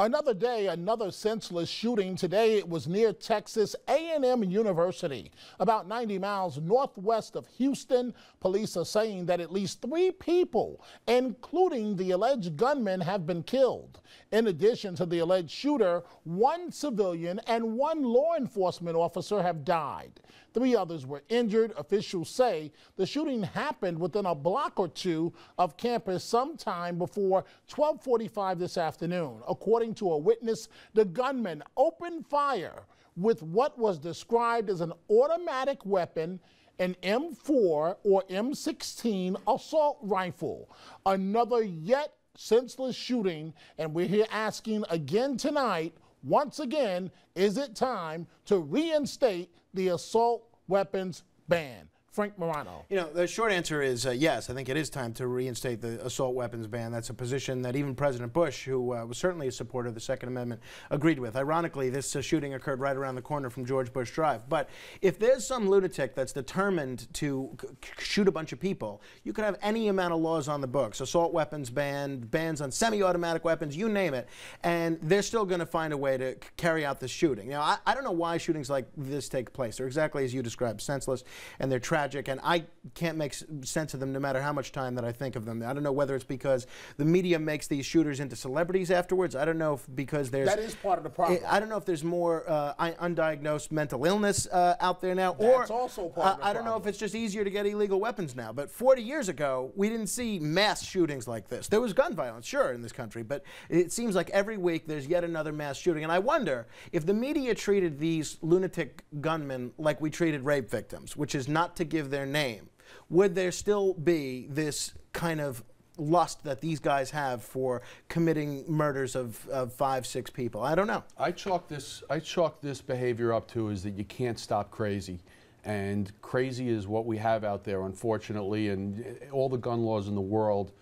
Another day, another senseless shooting. Today it was near Texas A&M University, about 90 miles northwest of Houston. Police are saying that at least 3 people, including the alleged gunman, have been killed. In addition to the alleged shooter, 1 civilian and 1 law enforcement officer have died. 3 others were injured. Officials say the shooting happened within a block or 2 of campus sometime before 12:45 this afternoon. According to a witness, the gunman opened fire with what was described as an automatic weapon, an M4 or M16 assault rifle. Another yet senseless shooting, and we're here asking again tonight, once again, is it time to reinstate the assault weapons ban? Frank Morano. You know, the short answer is yes. I think it is time to reinstate the assault weapons ban. That's a position that even President Bush, who was certainly a supporter of the Second Amendment, agreed with. Ironically, this shooting occurred right around the corner from George Bush Drive. But if there's some lunatic that's determined to shoot a bunch of people, you could have any amount of laws on the books, assault weapons ban, bans on semi-automatic weapons, you name it, and they're still going to find a way to carry out this shooting. Now, I don't know why shootings like this take place. They're exactly as you described, senseless, and they're tragic. And I can't make sense of them no matter how much time that I think of them. I don't know whether it's because the media makes these shooters into celebrities afterwards. I don't know if because there's... That is part of the problem. I don't know if there's more undiagnosed mental illness out there now. That's also part of the problem. I don't know if it's just easier to get illegal weapons now. But 40 years ago, we didn't see mass shootings like this. There was gun violence, sure, in this country. But it seems like every week there's yet another mass shooting. And I wonder if the media treated these lunatic gunmen like we treated rape victims, which is not to give their name, would there still be this kind of lust that these guys have for committing murders of 5, 6 people? I don't know. I chalk this behavior up to is that you can't stop crazy. And crazy is what we have out there, unfortunately, and all the gun laws in the world,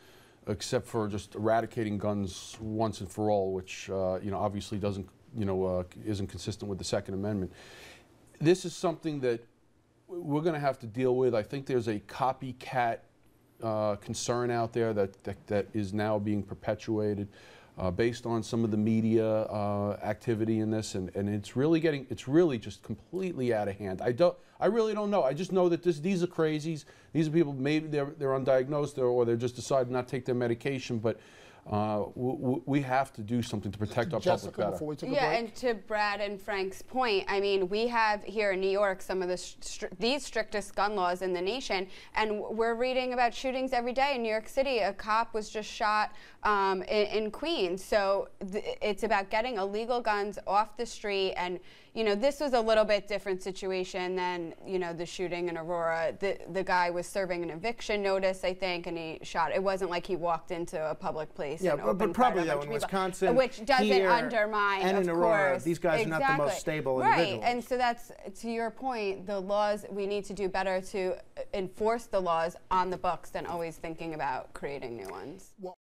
except for just eradicating guns once and for all, which you know, obviously doesn't, you know, isn't consistent with the Second Amendment. This is something that we're going to have to deal with. I think there's a copycat concern out there that is now being perpetuated based on some of the media activity in this, and it's really just completely out of hand. I really don't know. I just know that these are crazies. These are people, maybe they're undiagnosed or they're just deciding not to take their medication, but we have to do something to protect our public better. Before we take a break. And to Brad and Frank's point, I mean, we have here in New York some of the these strictest gun laws in the nation, and we're reading about shootings every day in New York City. A cop was just shot in Queens. So it's about getting illegal guns off the street, and you know, this was a little bit different situation than, you know, the shooting in Aurora. The guy was serving an eviction notice, I think, and he shot. It wasn't like he walked into a public place. Yeah, but probably though in Wisconsin, which doesn't here, undermine, and in Aurora, course. these guys are not the most stable individuals. Right, and so that's, to your point, the laws, we need to do better to enforce the laws on the books than always thinking about creating new ones.